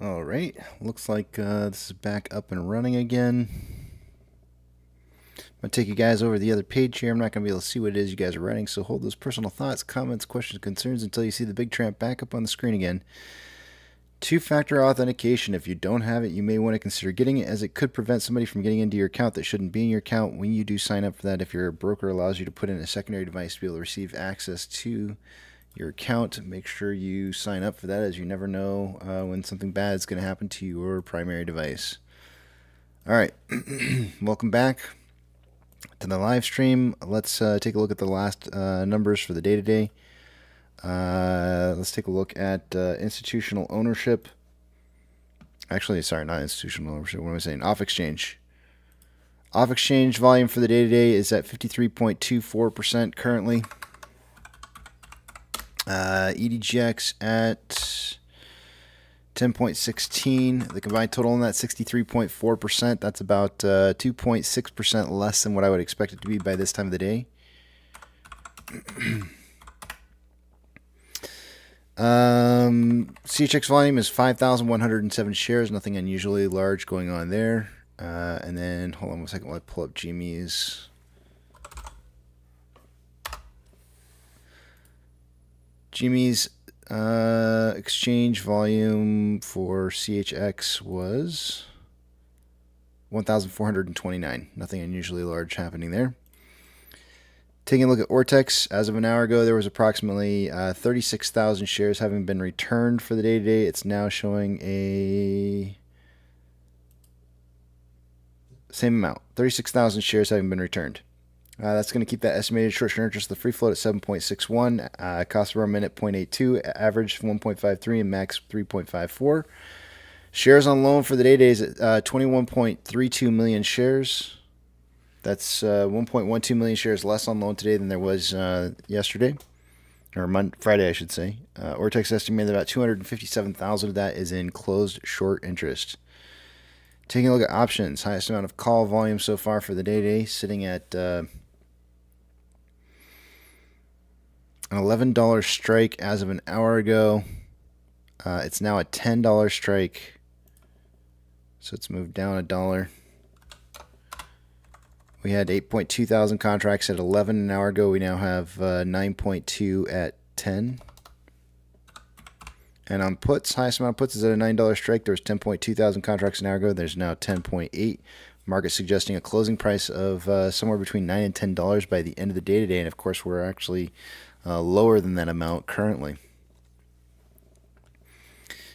All right, looks like this is back up and running again. I'm going to take you guys over to the other page here. I'm not going to be able to see what it is you guys are writing, so hold those personal thoughts, comments, questions, concerns until you see the big tramp back up on the screen again. Two-factor authentication. If you don't have it, you may want to consider getting it, as it could prevent somebody from getting into your account that shouldn't be in your account when you do sign up for that. If your broker allows you to put in a secondary device to be able to receive access to your account, make sure you sign up for that, as you never know when something bad is going to happen to your primary device. All right, welcome back to the live stream. Let's take a look at the last numbers for the day today. Let's take a look at institutional ownership. Actually, sorry, not institutional ownership. What am I saying? Off exchange. Off exchange volume for the day today is at 53.24% currently. EDGX at 10.16. The combined total on that 63.4%. That's about 2.6% less than what I would expect it to be by this time of the day. CHX volume is 5,107 shares. Nothing unusually large going on there. And then, hold on 1 second while I pull up GME's. GME's exchange volume for CHX was 1,429. Nothing unusually large happening there. Taking a look at Ortex, as of an hour ago, there was approximately 36,000 shares having been returned for the day today. It's now showing a same amount, 36,000 shares having been returned. That's going to keep that estimated short-term interest of the free float at 7.61, cost per minute 0.82, average 1.53, and max 3.54. Shares on loan for the day is at 21.32 million shares. That's 1.12 million shares less on loan today than there was yesterday, or Friday, I should say. Ortex estimated about 257,000 of that is in closed short interest. Taking a look at options, highest amount of call volume so far for the day, sitting at an $11 strike as of an hour ago. It's now a $10 strike, so it's moved down $1. We had 8.2 thousand contracts at 11 an hour ago. We now have 9.2 at 10. And on puts, highest amount of puts is at a $9 strike. There was 10.2 thousand contracts an hour ago. There's now 10.8. Market suggesting a closing price of somewhere between $9 and $10 by the end of the day today. And of course, we're actually lower than that amount currently.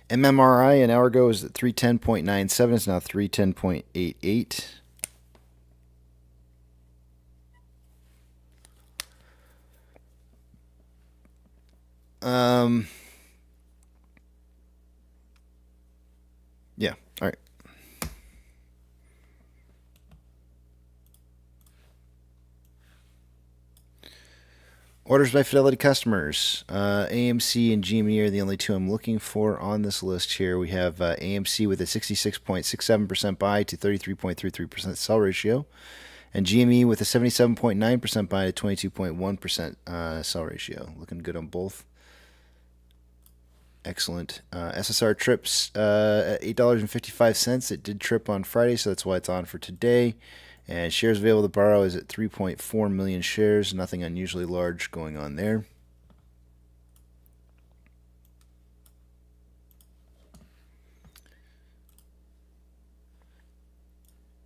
MMRI an hour ago was at 310.97. It's now 310.88. Yeah, all right. Orders by Fidelity customers. AMC and GME are the only two I'm looking for on this list here. We have AMC with a 66.67% buy to 33.33% sell ratio, and GME with a 77.9% buy to 22.1% sell ratio. Looking good on both. Excellent. SSR trips at $8.55. It did trip on Friday, so that's why it's on for today. And shares available to borrow is at 3.4 million shares. Nothing unusually large going on there.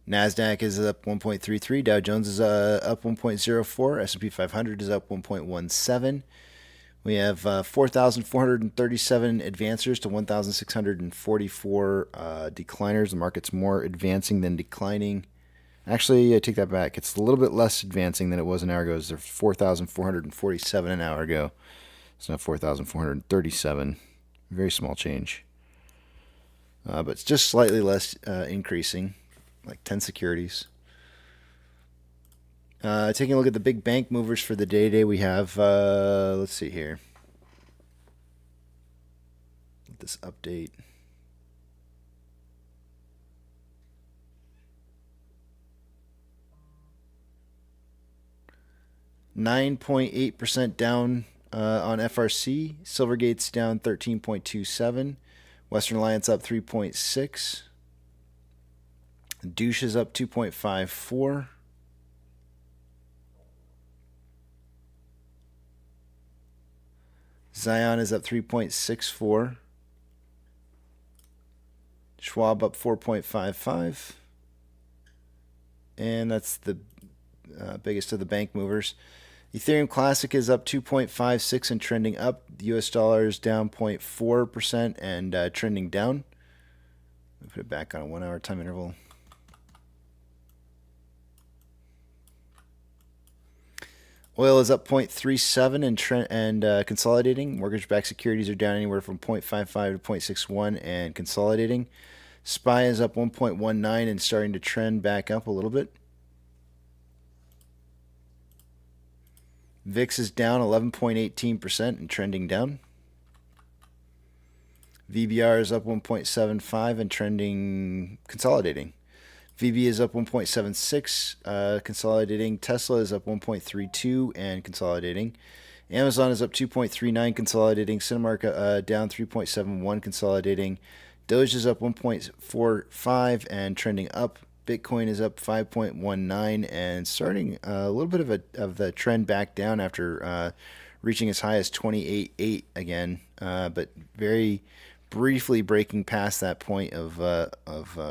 NASDAQ is up 1.33. Dow Jones is up 1.04. S&P 500 is up 1.17. We have 4,437 advancers to 1,644 decliners. The market's more advancing than declining. Actually, I take that back. It's a little bit less advancing than it was an hour ago. There's 4,447 an hour ago. It's now 4,437. Very small change. But it's just slightly less increasing, like 10 securities. Taking a look at the big bank movers for the day, we have, let's see here. This update. $9.8% down on FRC. Silvergate's down 13.27. Western Alliance up 3.6. Douche is up 2.54. Zion is up 3.64. Schwab up 4.55. And that's the biggest of the bank movers. Ethereum Classic is up 2.56 and trending up. The US dollar is down 0.4% and trending down. I'll put it back on a 1 hour time interval. Oil is up 0.37 and consolidating. Mortgage-backed securities are down anywhere from 0.55 to 0.61 and consolidating. SPY is up 1.19 and starting to trend back up a little bit. VIX is down 11.18% and trending down. VBR is up 1.75 and trending consolidating. VB is up 1.76, consolidating. Tesla is up 1.32 and consolidating. Amazon is up 2.39, consolidating. Cinemark down 3.71, consolidating. Doge is up 1.45 and trending up. Bitcoin is up 5.19 and starting a little bit of the trend back down after reaching as high as 28.8 again, but very briefly breaking past that point of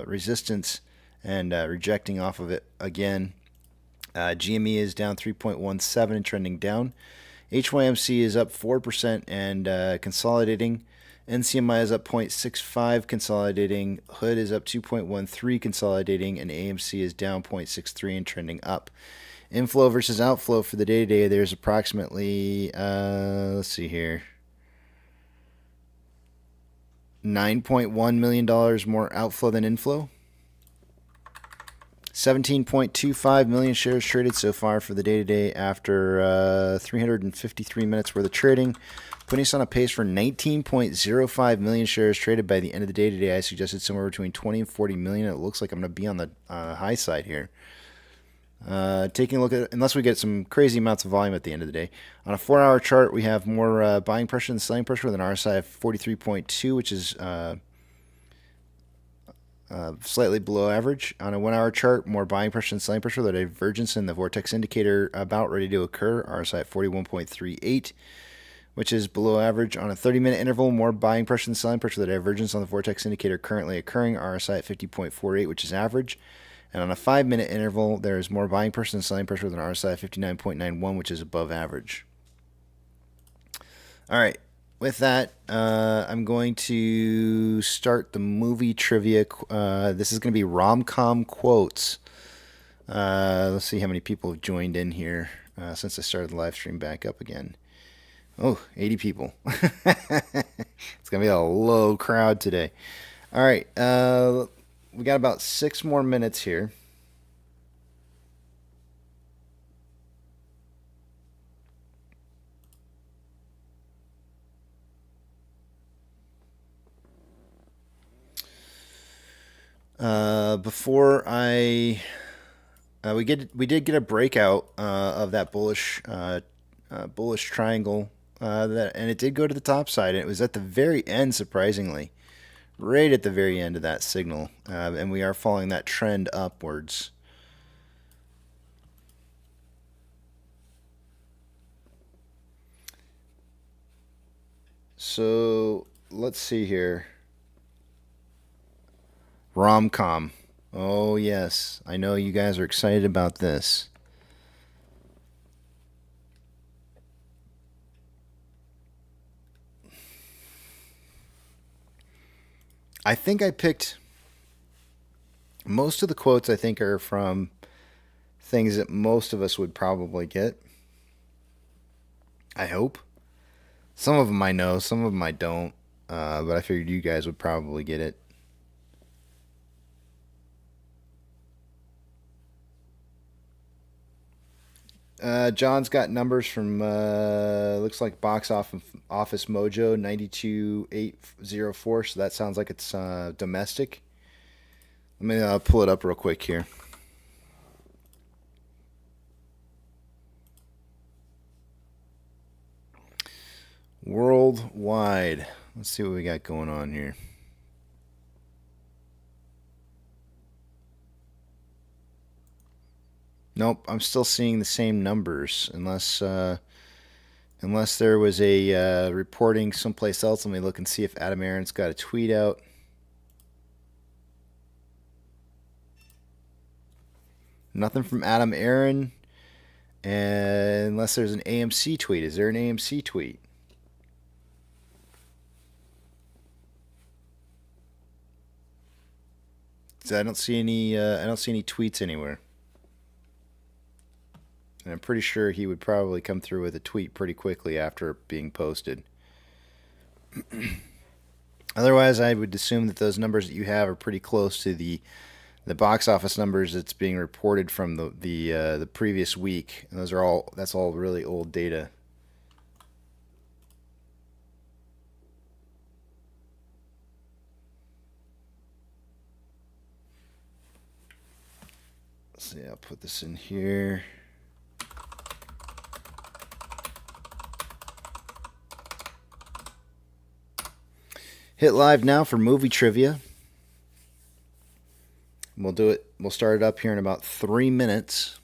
resistance and rejecting off of it again. GME is down 3.17 and trending down. HYMC is up 4% and consolidating. NCMI is up 0.65, consolidating. Hood is up 2.13, consolidating, and AMC is down 0.63 and trending up. Inflow versus outflow for the day-to-day, there's approximately, let's see here, $9.1 million more outflow than inflow. 17.25 million shares traded so far for the day-to-day after 353 minutes worth of trading, putting us on a pace for 19.05 million shares traded by the end of the day today. I suggested somewhere between 20 and 40 million. It looks like I'm going to be on the high side here. Taking a look at, unless we get some crazy amounts of volume at the end of the day. On a 4-hour chart, we have more buying pressure than selling pressure with an RSI of 43.2, which is slightly below average. On a 1-hour chart, more buying pressure than selling pressure. The divergence in the vortex indicator about ready to occur. RSI at 41.38, which is below average. On a 30-minute interval, more buying pressure than selling pressure. The divergence on the vortex indicator currently occurring. RSI at 50.48, which is average. And on a 5-minute interval, there is more buying pressure than selling pressure with an RSI of 59.91, which is above average. All right. With that, I'm going to start the movie trivia. This is going to be Rom-com quotes. Let's see how many people have joined in here since I started the live stream back up again. Oh, 80 people. It's going to be a low crowd today. All right. We got about 6 more minutes here. Before we did get a breakout of that bullish triangle, and it did go to the top side. And it was at the very end, surprisingly, right at the very end of that signal, and we are following that trend upwards. So let's see here. Rom-com. Oh, yes. I know you guys are excited about this. I think I picked most of the quotes. I think are from things that most of us would probably get. I hope. Some of them I know, some of them I don't. But I figured you guys would probably get it. John's got numbers from looks like Box Office Mojo 92804. So that sounds like it's domestic. Let me pull it up real quick here. Worldwide. Let's see what we got going on here. Nope, I'm still seeing the same numbers unless unless there was a reporting someplace else. Let me look and see if Adam Aaron's got a tweet out. Nothing from Adam Aaron, unless there's an AMC tweet. Is there an AMC tweet? So I don't see any. I don't see any tweets anywhere. And I'm pretty sure he would probably come through with a tweet pretty quickly after being posted. Otherwise, I would assume that those numbers that you have are pretty close to the box office numbers that's being reported from the previous week. And that's all really old data. Let's see, I'll put this in here. Hit live now for movie trivia. We'll do it. We'll start it up here in about 3 minutes.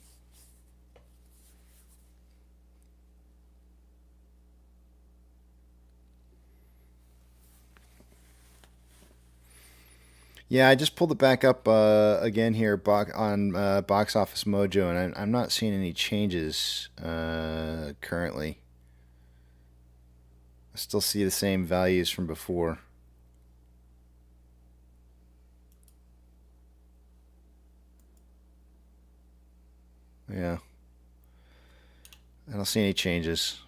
Yeah, I just pulled it back up again here on Box Office Mojo, and I'm not seeing any changes currently. I still see the same values from before. Yeah. I don't see any changes.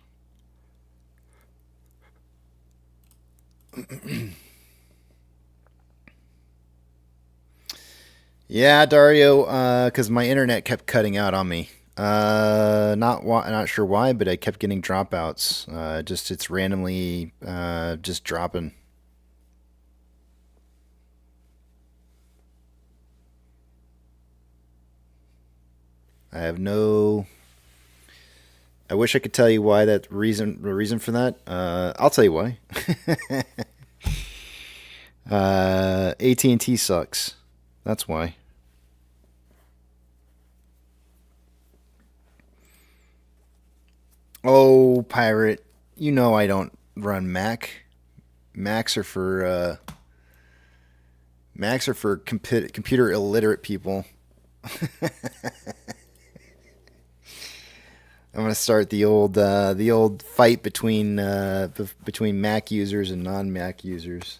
Yeah, Dario, because my internet kept cutting out on me. Not sure why, but I kept getting dropouts. Just it's randomly just dropping. I have no. I wish I could tell you why the reason for that. I'll tell you why. AT&T sucks. That's why. Oh, pirate, you know I don't run Mac. Macs are for computer illiterate people. I'm gonna start the old fight between Mac users and non-Mac users.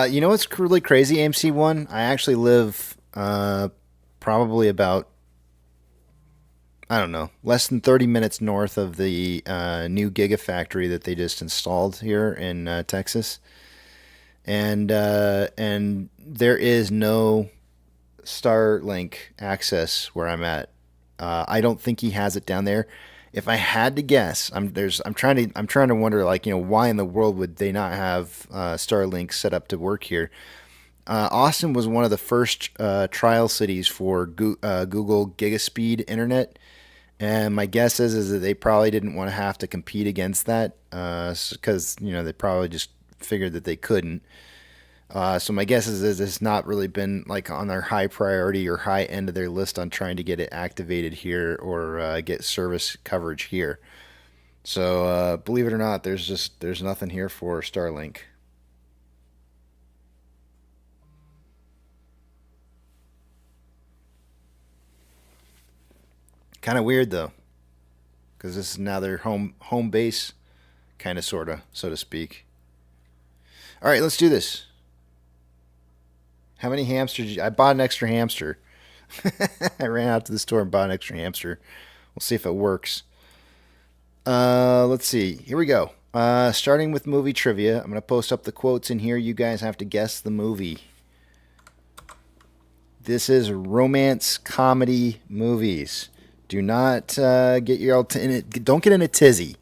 You know what's really crazy, AMC1? I actually live probably about, I don't know, less than 30 minutes north of the new Gigafactory that they just installed here in Texas. And there is no Starlink access where I'm at. I don't think he has it down there. If I had to guess, I'm trying to wonder, like, why in the world would they not have Starlink set up to work here? Austin was one of the first trial cities for Google Gigaspeed internet, and my guess is that they probably didn't want to have to compete against that because they probably just figured that they couldn't. So my guess is it's not really been like on their high priority or high end of their list on trying to get it activated here or get service coverage here. So believe it or not, there's nothing here for Starlink. Kind of weird though, because this is now their home base, kind of sorta, so to speak. All right, let's do this. How many hamsters? I bought an extra hamster. I ran out to the store and bought an extra hamster. We'll see if it works. Let's see. Here we go. Starting with movie trivia. I'm going to post up the quotes in here. You guys have to guess the movie. This is romance comedy movies. Do not get your don't get in a tizzy.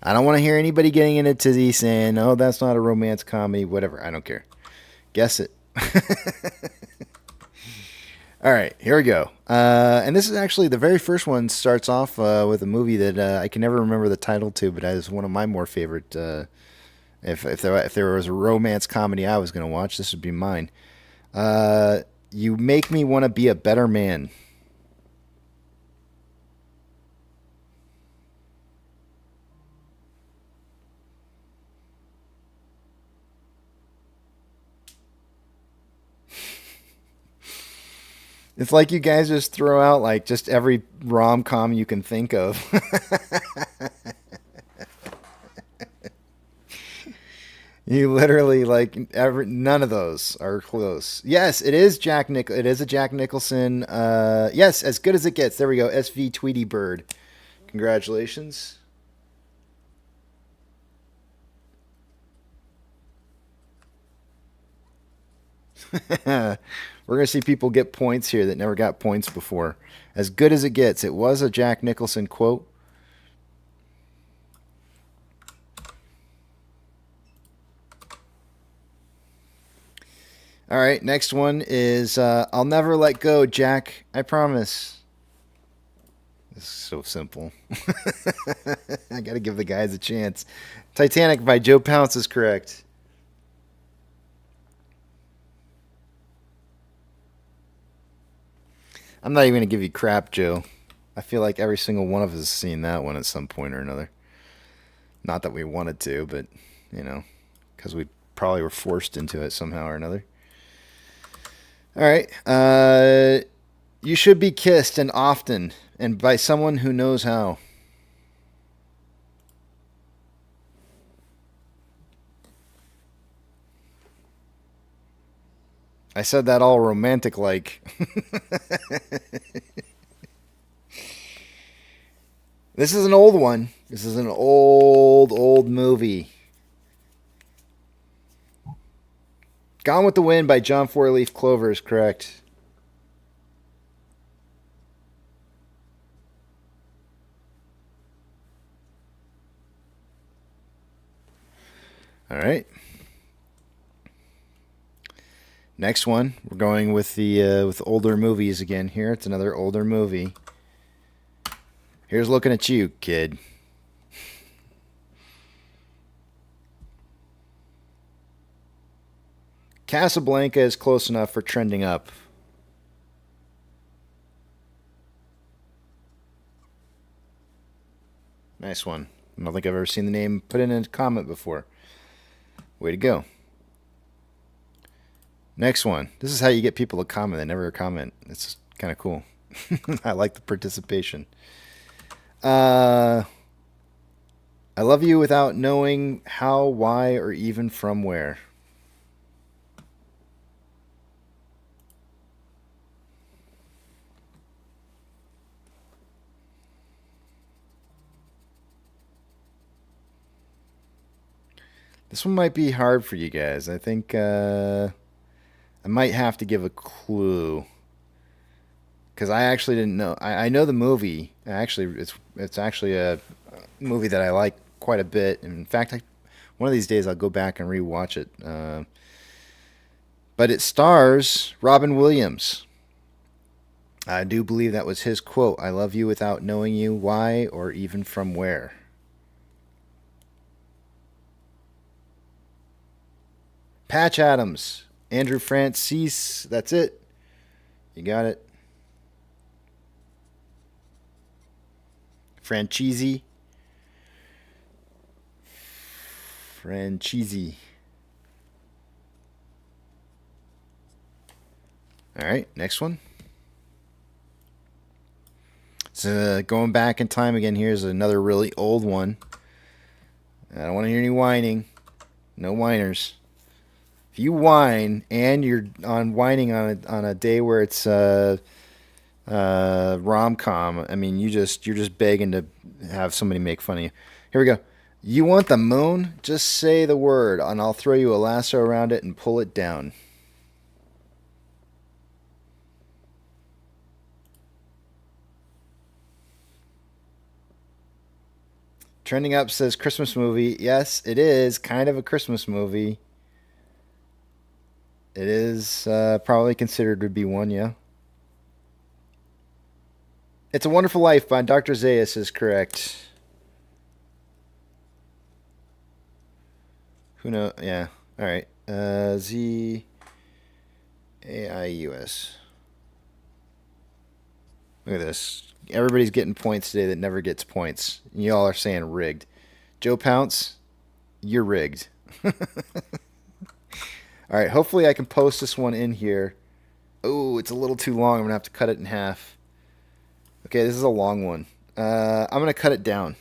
I don't want to hear anybody getting in a tizzy saying, "Oh, that's not a romance comedy." Whatever. I don't care. Guess it. All right, here we go. And this is actually the very first one. Starts off with a movie that I can never remember the title to, but is one of my more favorite. If there was a romance comedy I was going to watch, this would be mine. You make me want to be a better man. It's like you guys just throw out like just every rom com you can think of. You literally like none of those are close. Yes, it is It is a Jack Nicholson. Yes, as good as it gets. There we go. SV Tweety Bird. Congratulations. We're gonna see people get points here that never got points before. As good as it gets. It was a Jack Nicholson quote. All right, next one is I'll never let go, Jack. I promise. This is so simple. I got to give the guys a chance. Titanic by Joe Pounce is correct. I'm not even going to give you crap, Joe. I feel like every single one of us has seen that one at some point or another. Not that we wanted to, but, you know, because we probably were forced into it somehow or another. All right. You should be kissed and often, and by someone who knows how. I said that all romantic like. This is an old one. This is an old movie. Gone with the Wind by John Four-Leaf Clover is correct. All right. Next one, we're going with the with older movies again. Here, it's another older movie. Here's looking at you, kid. Casablanca is close enough for trending up. Nice one. I don't think I've ever seen the name put in a comment before. Way to go. Next one. This is how you get people to comment. They never comment. It's kind of cool. I like the participation. I love you without knowing how, why, or even from where. This one might be hard for you guys. I think I might have to give a clue because I actually didn't know. I know the movie. Actually, it's actually a movie that I like quite a bit. In fact, one of these days I'll go back and rewatch it. But it stars Robin Williams. I do believe that was his quote. I love you without knowing you, why, or even from where. Patch Adams. Andrew Francis. That's it. You got it. Franchise. Franchise. All right, next one. So going back in time again, here's another really old one. I don't want to hear any whining. No whiners. If you whine and you're on whining on a day where it's rom-com, I mean you're just begging to have somebody make fun of you. Here we go. You want the moon? Just say the word, and I'll throw you a lasso around it and pull it down. Trending up says Christmas movie. Yes, it is kind of a Christmas movie. It is probably considered to be one, yeah. It's a Wonderful Life by Dr. Zaius is correct. Who knows? Yeah. All right. Z A I U S. Look at this. Everybody's getting points today that never gets points. Y'all are saying rigged. Joe Pounce, you're rigged. All right. Hopefully, I can post this one in here. Oh, it's a little too long. I'm gonna have to cut it in half. Okay, this is a long one. I'm gonna cut it down.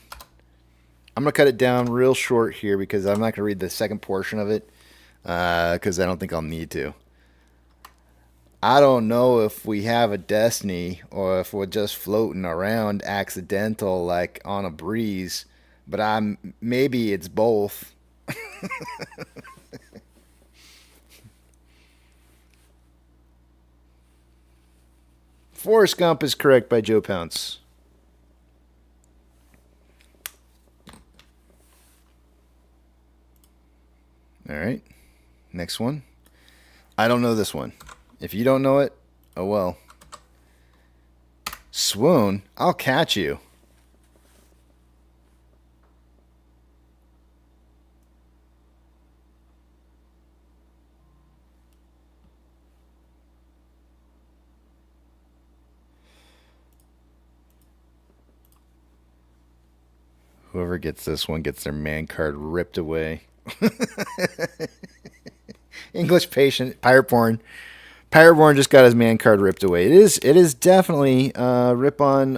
I'm gonna cut it down real short here because I'm not gonna read the second portion of it because I don't think I'll need to. I don't know if we have a destiny or if we're just floating around accidental like on a breeze, but maybe it's both. Forrest Gump is correct by Joe Pounce. All right. Next one. I don't know this one. If you don't know it, oh well. Swoon, I'll catch you. Whoever gets this one gets their man card ripped away. English patient, pirate born. Pirate born just got his man card ripped away. It is definitely rip on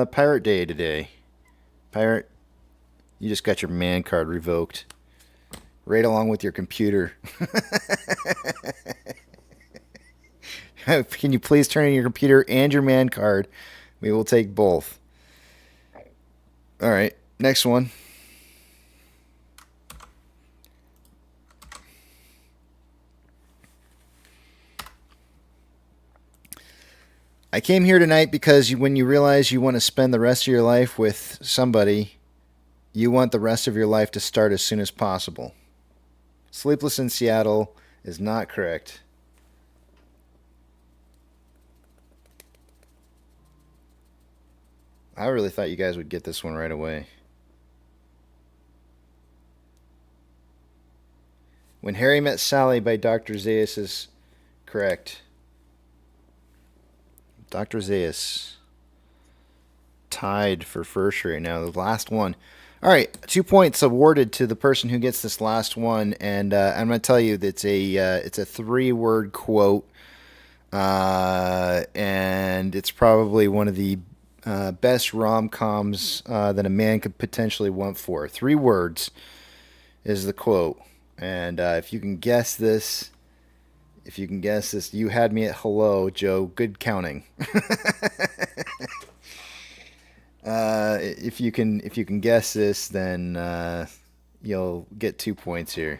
Pirate Day today. Pirate, you just got your man card revoked. Right along with your computer. Can you please turn in your computer and your man card? We will take both. All right, next one. I came here tonight because when you realize you want to spend the rest of your life with somebody, you want the rest of your life to start as soon as possible. Sleepless in Seattle is not correct. I really thought you guys would get this one right away. When Harry Met Sally by Dr. Zaius is correct. Dr. Zaius tied for first right now. The last one. All right, 2 points awarded to the person who gets this last one, and I'm going to tell you that it's a 3-word quote, and it's probably one of the best rom-coms that a man could potentially want for. 3 words is the quote, and if you can guess this. If you can guess this, you had me at hello, Joe. Good counting. If you can guess this, then you'll get 2 points here.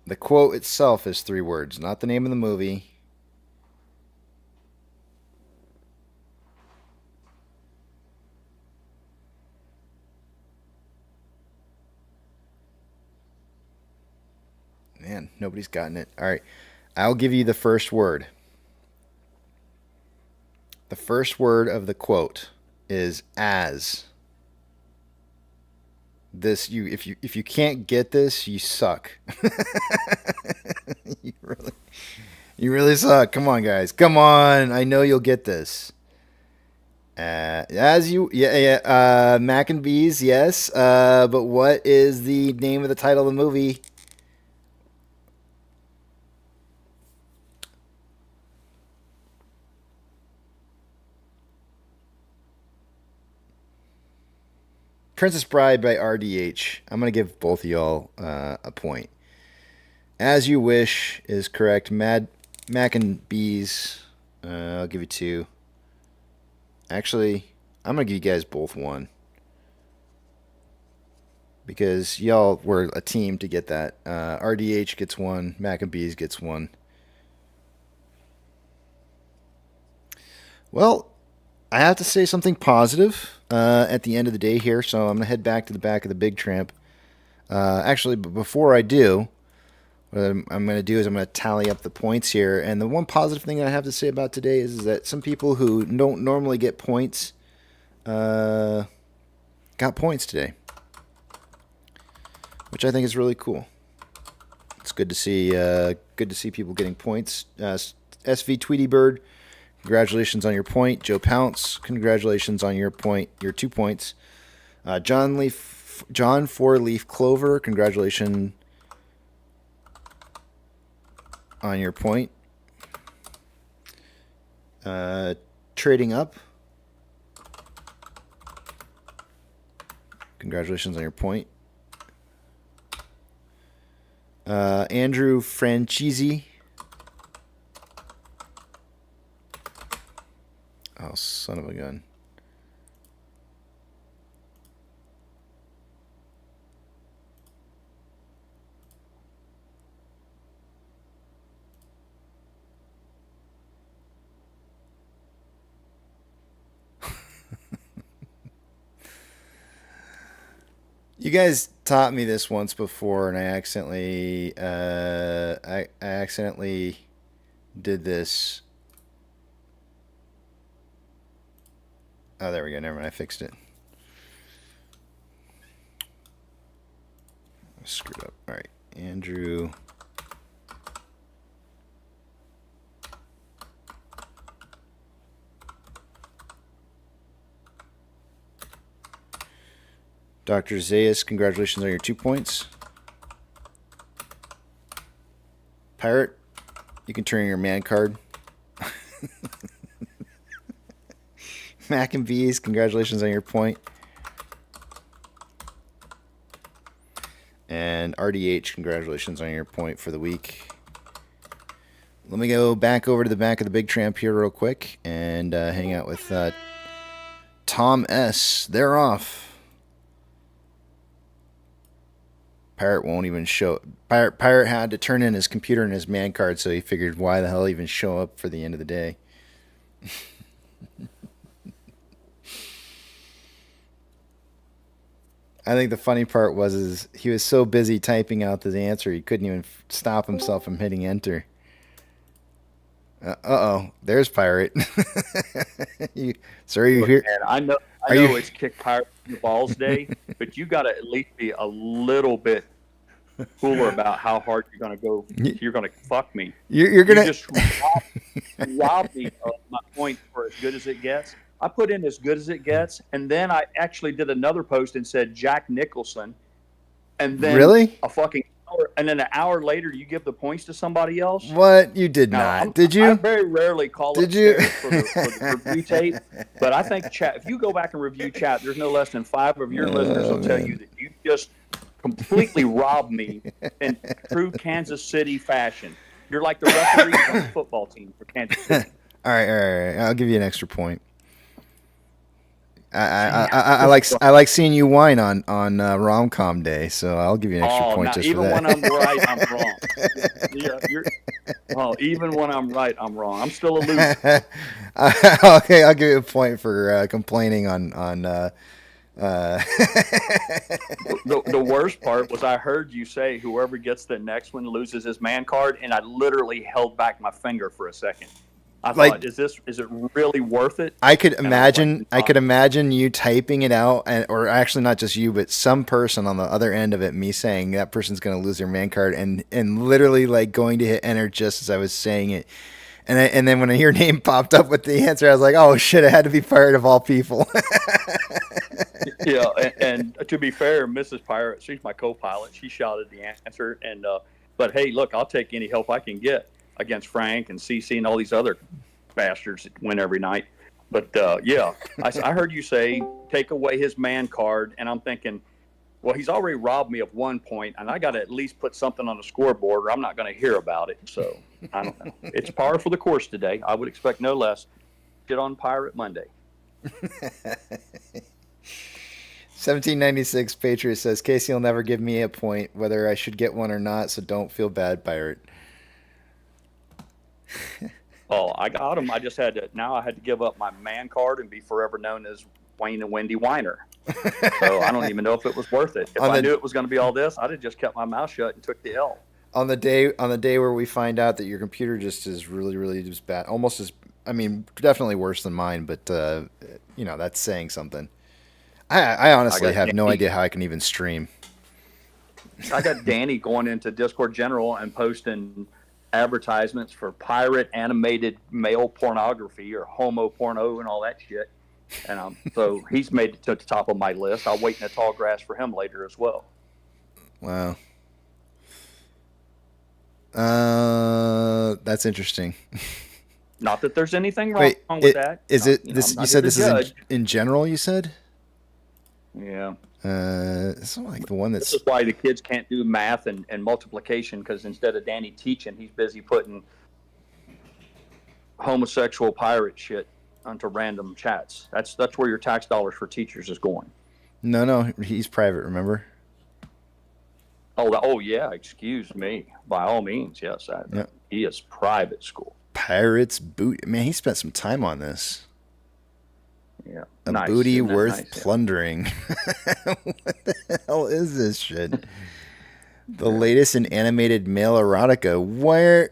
The quote itself is 3 words, not the name of the movie. Man, nobody's gotten it. All right. I'll give you the first word. The first word of the quote is as. This if you can't get this, you suck. you really suck. Come on, guys. Come on. I know you'll get this. Mac and Bees, yes. But what is the name of the title of the movie? Princess Bride by RDH. I'm going to give both of y'all a point. As You Wish is correct. Mac and Bees, I'll give you 2. Actually, I'm going to give you guys both 1. Because y'all were a team to get that. RDH gets 1. Mac and Bees gets 1. Well, I have to say something positive at the end of the day here, so I'm going to head back to the back of the Big Tramp. Actually, but before I do, what I'm going to do is I'm going to tally up the points here. And the one positive thing I have to say about today is that some people who don't normally get points got points today, which I think is really cool. It's good to see people getting points. SV Tweety Bird, congratulations on your point. Joe Pounce, congratulations on your point, your 2 points. John Four Leaf Clover, congratulations on your point. Trading Up, congratulations on your point. Andrew Franchisi. Oh, son of a gun. You guys taught me this once before, and I accidentally did this. Oh, there we go. Never mind. I fixed it. I screwed up. All right, Andrew. Dr. Zayas, congratulations on your 2 points. Pirate, you can turn in your man card. Mac and Bees, congratulations on your point. And RDH, congratulations on your point for the week. Let me go back over to the back of the Big Tramp here real quick and hang out with Tom S. They're off. Pirate won't even show. Pirate had to turn in his computer and his man card, so he figured why the hell even show up for the end of the day. I think the funny part was he was so busy typing out the answer he couldn't even stop himself from hitting enter. Uh-oh, there's Pirate. Sir, you here? I know it's kick Pirate in the balls day, but you got to at least be a little bit cooler about how hard you're going to go. You're going to fuck me. You're going to just rob me of my point for as good as it gets. I put in as good as it gets, and then I actually did another post and said Jack Nicholson, and then really a fucking hour, and then an hour later you give the points to somebody else. What? You did not? Did you? I very rarely call up for the review tape, but I think chat. If you go back and review chat, there's no less than 5 of your listeners will tell you that you just completely robbed me in true Kansas City fashion. You're like the referees on the football team for Kansas City. All right. I'll give you an extra point. I like seeing you whine on Rom-com day, so I'll give you an extra point just for that. Even when I'm right, I'm wrong. Even when I'm right, I'm wrong. I'm still a loser. Okay, I'll give you a point for complaining on. The worst part was I heard you say whoever gets the next one loses his man card, and I literally held back my finger for a second. I thought, is it really worth it? I could imagine you typing it out, or actually not just you, but some person on the other end of it, me saying that person's going to lose their man card, and literally like going to hit enter just as I was saying it, and then when your name popped up with the answer, I was like, oh shit, it had to be Pirate of all people. Yeah, and to be fair, Mrs. Pirate, she's my co-pilot. She shouted the answer, and but hey, look, I'll take any help I can get against Frank and CC and all these other bastards that win every night. But yeah, I heard you say take away his man card, and I'm thinking, well, he's already robbed me of 1 point, and I got to at least put something on the scoreboard, or I'm not going to hear about it. So I don't know. It's par for the course today. I would expect no less. Get on Pirate Monday. 1796 Patriot says Casey will never give me a point, whether I should get one or not. So don't feel bad, Pirate. Oh, I got him. I just had to. Now I had to give up my man card and be forever known as Wayne and Wendy Weiner. So I don't even know if it was worth it. If I knew it was going to be all this, I'd have just kept my mouth shut and took the L. On the day where we find out that your computer just is really just bad, almost as, I mean, definitely worse than mine, but you know, that's saying something. I honestly have no idea how I can even stream. I got Danny going into Discord General and posting advertisements for pirate animated male pornography or homo porno and all that shit. And so he's made it to the top of my list. I'll wait in the tall grass for him later as well. Wow. That's interesting. Not that there's anything wrong with that. Is it this? You said this is in general. You said. Yeah. It's not like the one that's. This is why the kids can't do math and multiplication, because instead of Danny teaching, he's busy putting homosexual pirate shit onto random chats. That's where your tax dollars for teachers is going. No, he's private. Remember. Oh yeah. Excuse me. By all means, yes. He is private school. Pirates boot. Man, he spent some time on this. Yeah. A booty worth plundering. What the hell is this shit? The latest in animated male erotica.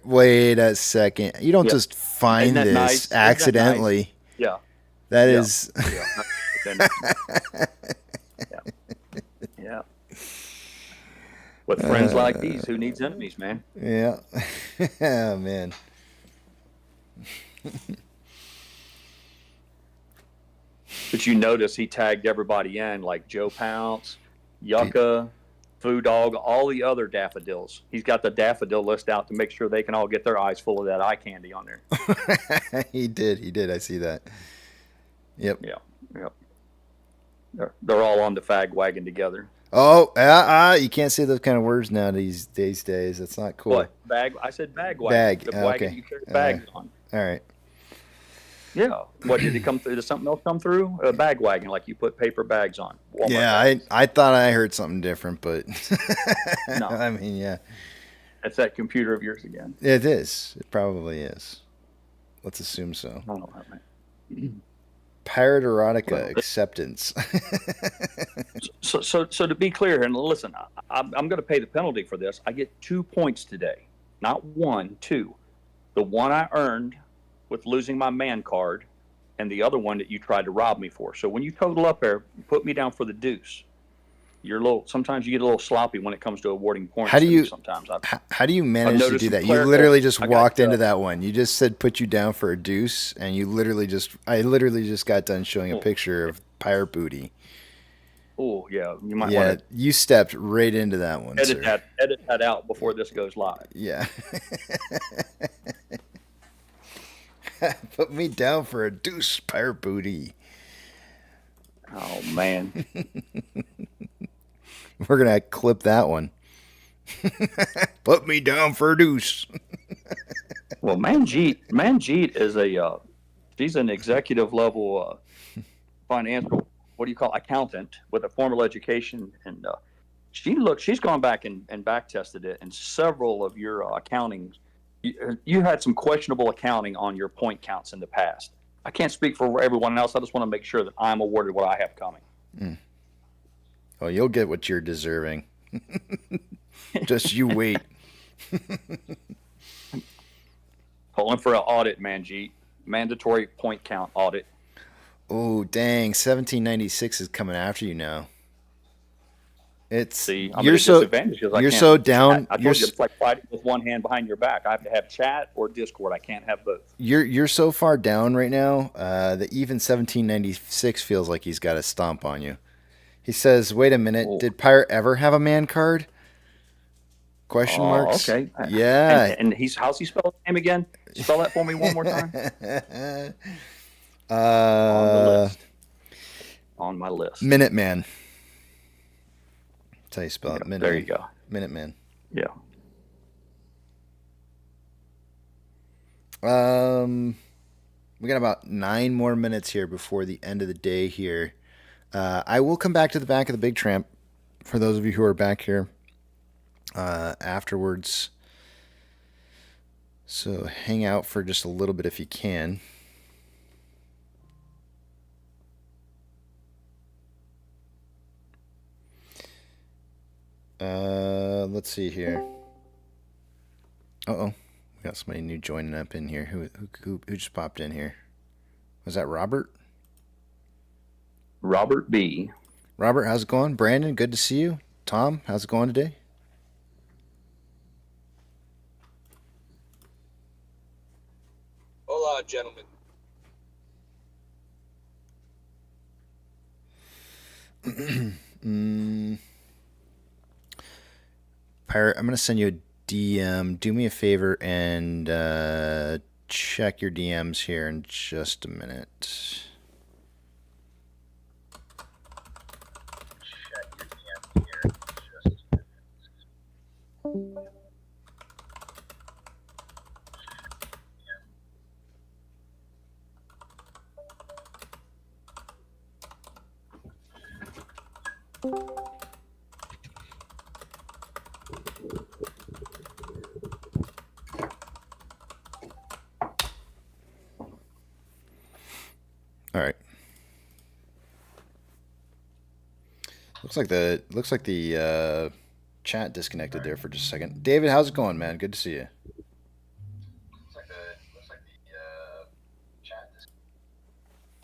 Wait a second. You don't just find this accidentally. Yeah. That is. Yeah. With friends like these, who needs enemies, man? Yeah. Oh, man. But you notice he tagged everybody in, like Joe Pounce, Yucca, Foo Dog, all the other daffodils. He's got the daffodil list out to make sure they can all get their eyes full of that eye candy on there. He did. I see that. Yep. Yeah. They're all on the fag wagon together. Oh, you can't say those kind of words now these days. That's not cool. What? Bag? I said bag wagon. The wagon you carry bags on. All right. Yeah. What did it come through? Did something else come through? A bag wagon, like you put paper bags on. Walmart bags. I thought I heard something different, but no. I mean, yeah. That's that computer of yours again. It is. It probably is. Let's assume so. I don't know, man. Pirate erotica acceptance. So to be clear, and listen, I'm going to pay the penalty for this. I get 2 points today, not 1, 2. The one I earned with losing my man card, and the other one that you tried to rob me for. So when you total up there, you put me down for the deuce. Sometimes you get a little sloppy when it comes to awarding points. How do you manage to do that? You literally just walked into that one. You just said put you down for a deuce, and I literally just got done showing a picture of pirate booty. Oh yeah, you might want to. You stepped right into that one. Edit that out before this goes live. Yeah. Put me down for a deuce, pirate booty. Oh man. We're gonna clip that one. Put me down for a deuce. Well, Manjeet is she's an executive level financial, what do you call, accountant with a formal education, and she's gone back and back tested it, and several of your accountings. You had some questionable accounting on your point counts in the past. I can't speak for everyone else. I just want to make sure that I'm awarded what I have coming. Well, you'll get what you're deserving. Just you wait. Pulling for an audit, Manjeet. Mandatory point count audit. Oh, dang. 1796 is coming after you now. You're so down. I told you it's like fighting with one hand behind your back. I have to have chat or Discord. I can't have both. You're so far down right now that even 1796 feels like he's got a stomp on you. He says, "Wait a minute, did Pirate ever have a man card?" Question marks. Okay. Yeah. And how's he spell his name again? Spell that for me one more time. On the list. On my list. Minuteman. That's how you spell it. Minuteman. There you go. Minuteman. Yeah. We got about 9 more minutes here before the end of the day here. I will come back to the back of the Big Tramp for those of you who are back here afterwards. So hang out for just a little bit if you can. Let's see here. Uh-oh. We got somebody new joining up in here. Who just popped in here? Was that Robert? Robert B. Robert, how's it going? Brandon, good to see you. Tom, how's it going today? Hola, gentlemen. Pirate, I'm going to send you a DM. Do me a favor and check your DMs here in just a minute. All right. Looks like the chat disconnected there for just a second. David, how's it going, man? Good to see you.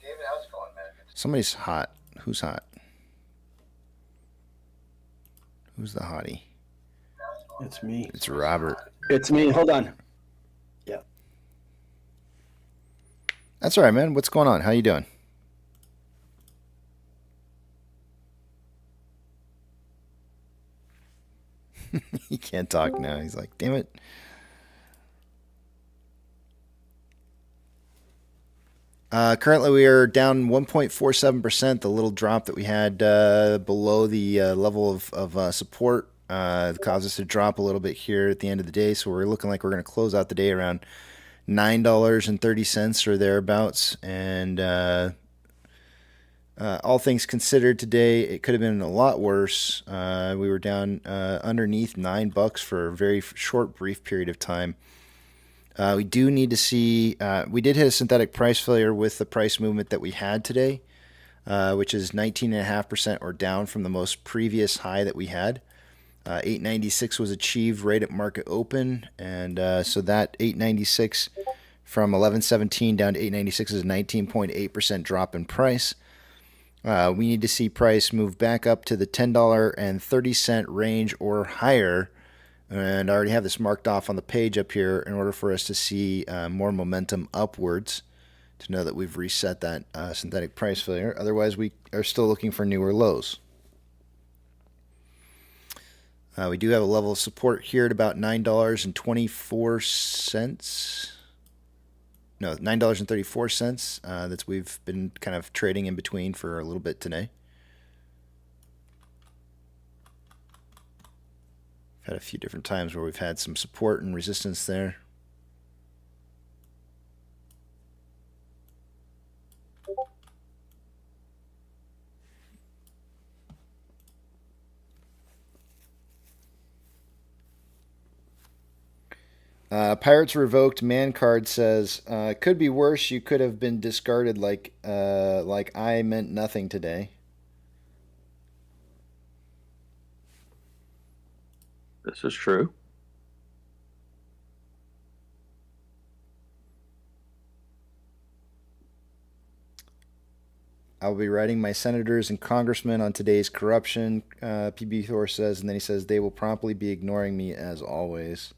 David, how's it going, man? Somebody's hot. Who's hot? Who's the hottie? It's me. It's Robert. It's me. Hold on. Yeah. That's all right, man. What's going on? How you doing? He can't talk now. He's like, damn it. Currently, we are down 1.47%. The little drop that we had below the level of support caused us to drop a little bit here at the end of the day. So we're looking like we're going to close out the day around $9.30 or thereabouts. And all things considered today, it could have been a lot worse. We were down underneath $9 for a very short, brief period of time. We do need to see, we did hit a synthetic price failure with the price movement that we had today, which is 19.5% or down from the most previous high that we had. 896 was achieved right at market open, and so that 896 from 1117 down to 896 is a 19.8% drop in price. We need to see price move back up to the $10.30 range or higher. And I already have this marked off on the page up here in order for us to see more momentum upwards to know that we've reset that synthetic price failure. Otherwise, we are still looking for newer lows. We do have a level of support here at about $9.24. No, $9.34. That's we've been kind of trading in between for a little bit today. Had a few different times where we've had some support and resistance there. Pirates revoked man card says could be worse. You could have been discarded like I meant nothing today. This is true. I'll be writing my senators and congressmen on today's corruption, PB Thor says, and then he says they will promptly be ignoring me as always.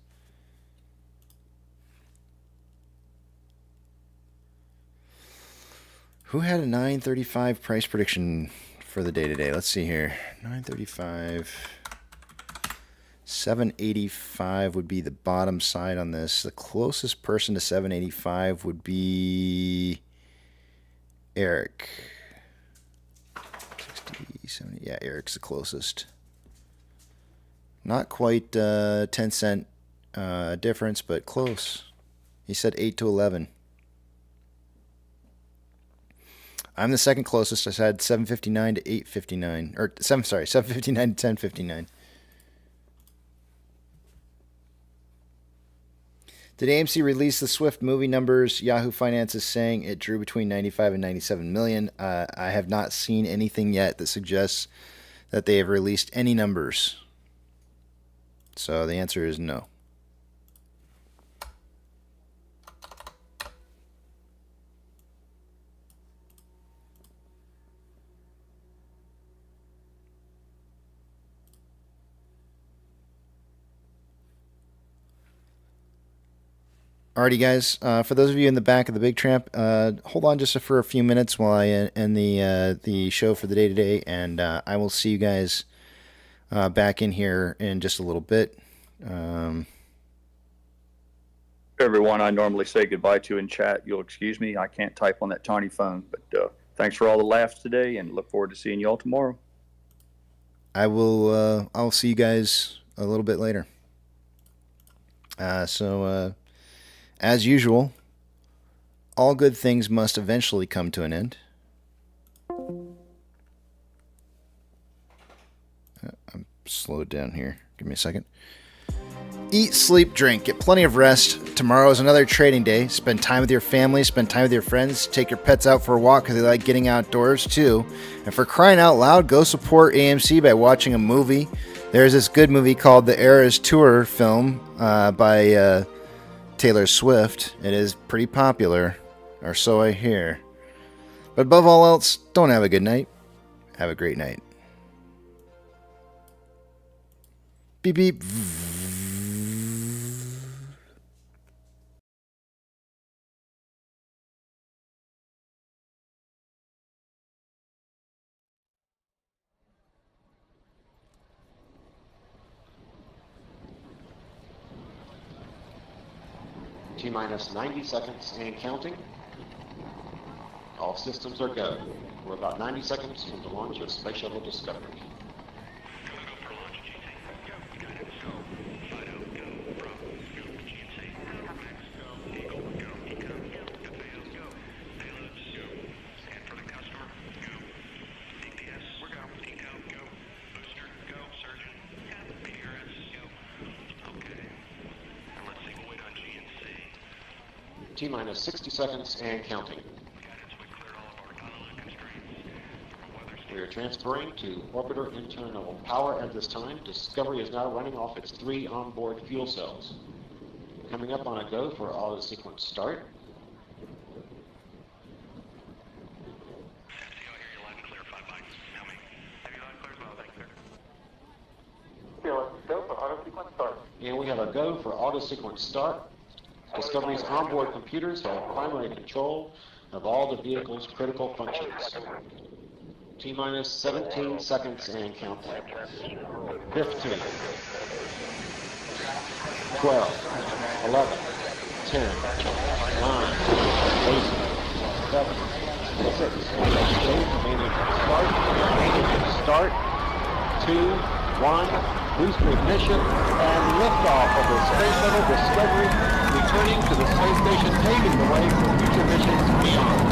Who had a 935 price prediction for the day today? Let's see here. 935. 785 would be the bottom side on this. The closest person to 785 would be Eric. 60, 70. Yeah, Eric's the closest. Not quite 10 cent difference, but close. He said 8 to 11. I'm the second closest. I said 759 to 859. Or, 759 to 1059. Did AMC release the Swift movie numbers? Yahoo Finance is saying it drew between 95 and 97 million. I have not seen anything yet that suggests that they have released any numbers. So the answer is no. Alrighty, guys. For those of you in the back of the Big Tramp, hold on just for a few minutes while I end the show for the day today, and I will see you guys back in here in just a little bit. Everyone I normally say goodbye to in chat, you'll excuse me. I can't type on that tiny phone, but thanks for all the laughs today, and look forward to seeing you all tomorrow. I'll see you guys a little bit later. As usual, all good things must eventually come to an end. I'm slowed down here. Give me a second. Eat, sleep, drink. Get plenty of rest. Tomorrow is another trading day. Spend time with your family. Spend time with your friends. Take your pets out for a walk because they like getting outdoors too. And for crying out loud, go support AMC by watching a movie. There's this good movie called The Eras Tour film by Taylor Swift. It is pretty popular, or so I hear. But above all else, don't have a good night. Have a great night. Beep beep. T-minus 90 seconds and counting. All systems are go. We're about 90 seconds from the launch of Space Shuttle Discovery. T-minus 60 seconds and counting. We are transferring to orbiter internal power at this time. Discovery is now running off its 3 onboard fuel cells. Coming up on a go for auto sequence start. And we have a go for auto sequence start. Discovery's onboard computers have primary control of all the vehicle's critical functions. T-minus 17 seconds and counting. 15, 12, 11, 10, 9, 8, 7, 6, start, 2, 1, booster ignition, and liftoff of the Space Shuttle Discovery, returning to the space station, paving the way for future missions beyond.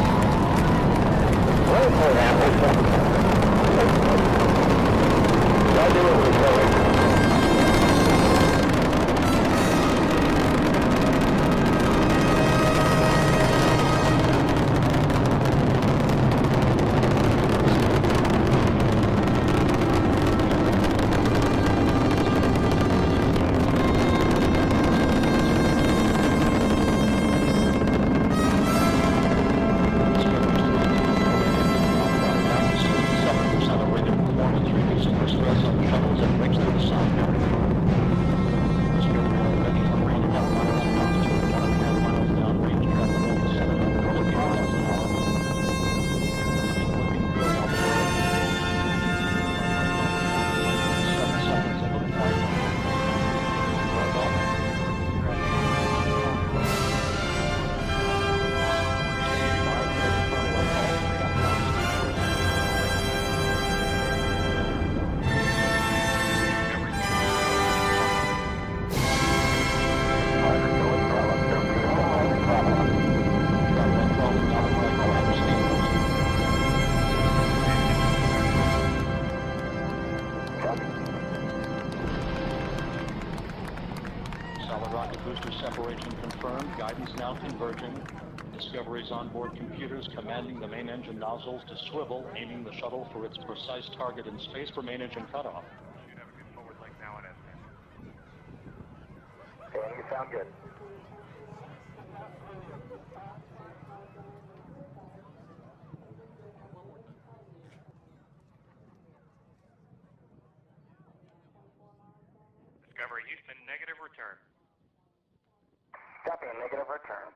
Discovery's onboard computers commanding the main engine nozzles to swivel, aiming the shuttle for its precise target in space for main engine cutoff. You sound good. Discovery Houston, negative return. Copy, negative return.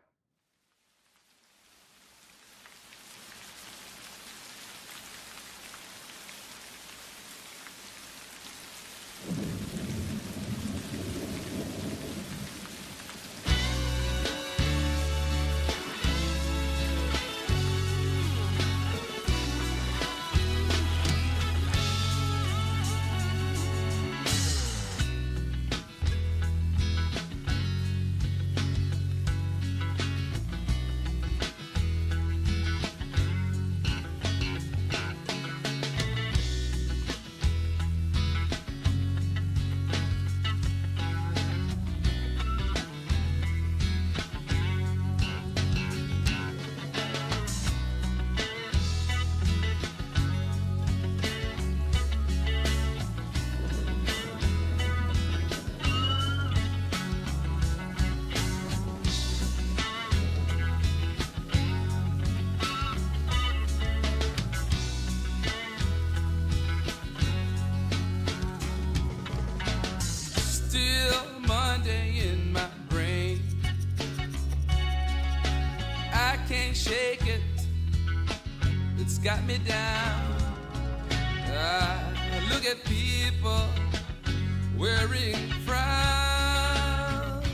Shake it, it's got me down. I look at people wearing frowns.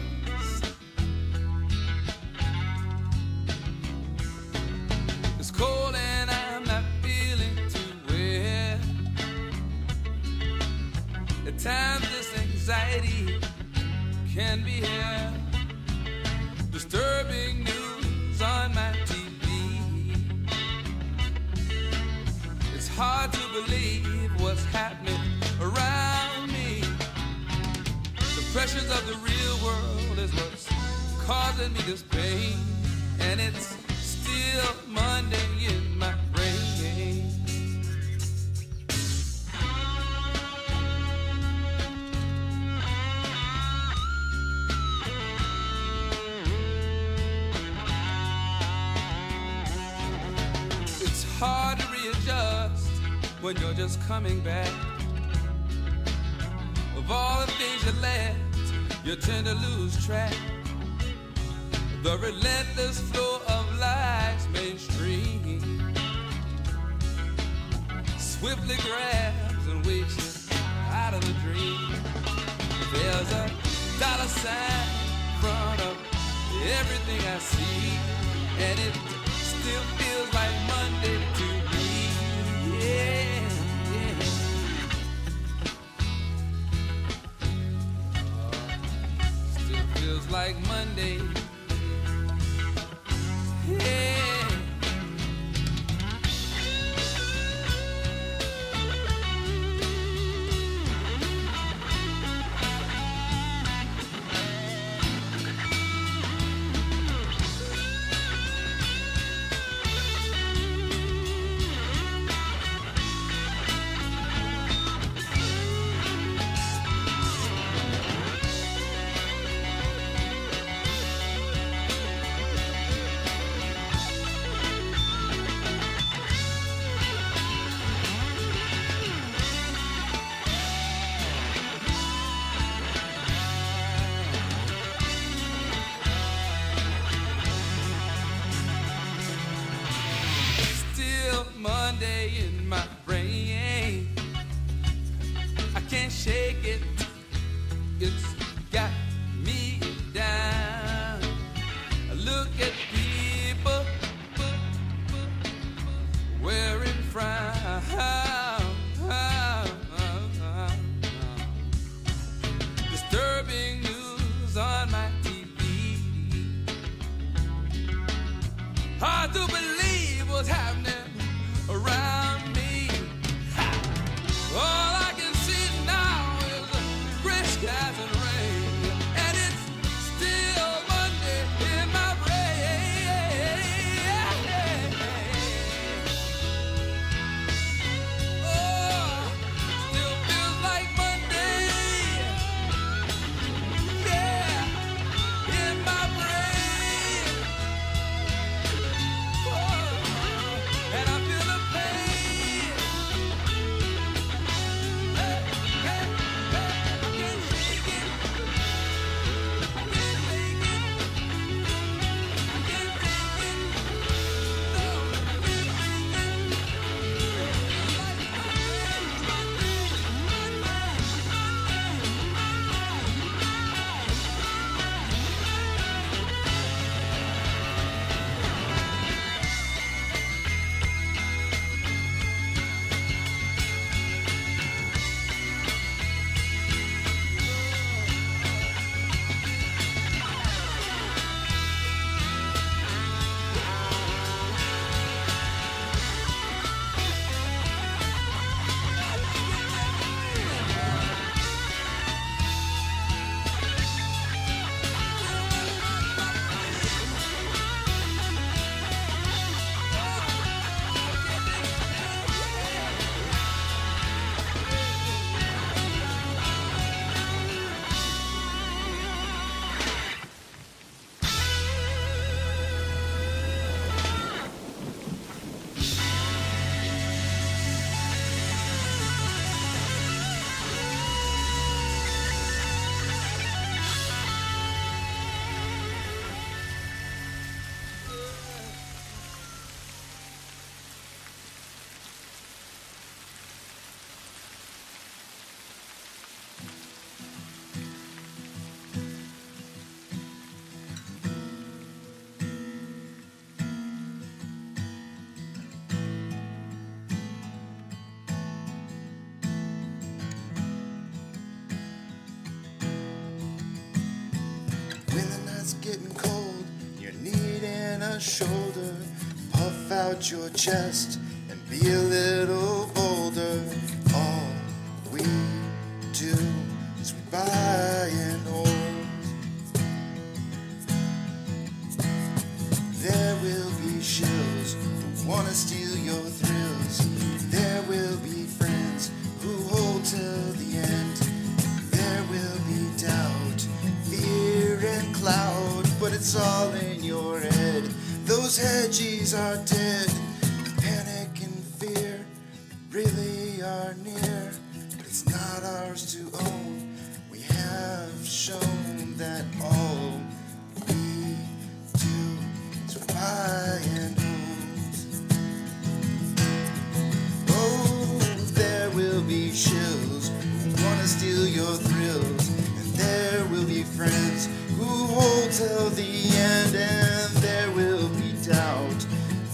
It's cold and I'm not feeling too well. At times this anxiety can be here. Disturbing news on my TV. It's hard to believe what's happening around me. The pressures of the real world is what's causing me this pain, and it's still Monday in my brain. It's hard to readjust when you're just coming back. Of all the things you left, you tend to lose track. The relentless flow of life's mainstream swiftly grabs and wakes you out of the dream. There's a dollar sign in front of everything I see, and it still feels like Monday to me. Yeah, yeah. Still feels like Monday. Yeah. Monday in my brain, I can't shake it, it's got me down. I look at people wearing frowns, disturbing news on my TV. Hard to believe what's happening around me. All I can see now is gray skies and rain. a shoulder, puff out your chest, and be a little bolder. All we do is we buy and hold. There will be shills who wanna steal your thrills. There will be friends who hold till the end. There will be doubt, fear and cloud, but it's all in your head. Those hedgies are dead. Panic and fear really are near, but it's not ours to own. We have shown that all we do is buy and hold. Oh, there will be shills who wanna steal your thrills, and there will be friends who hold till the end, and there will be doubt,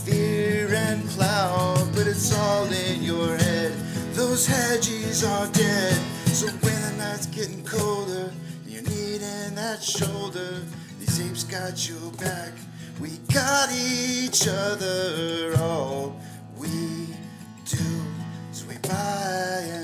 fear and cloud, but it's all in your head. Those hedgies are dead. So when the night's getting colder, you're needing that shoulder, these apes got your back. We got each other. All we do is we buy and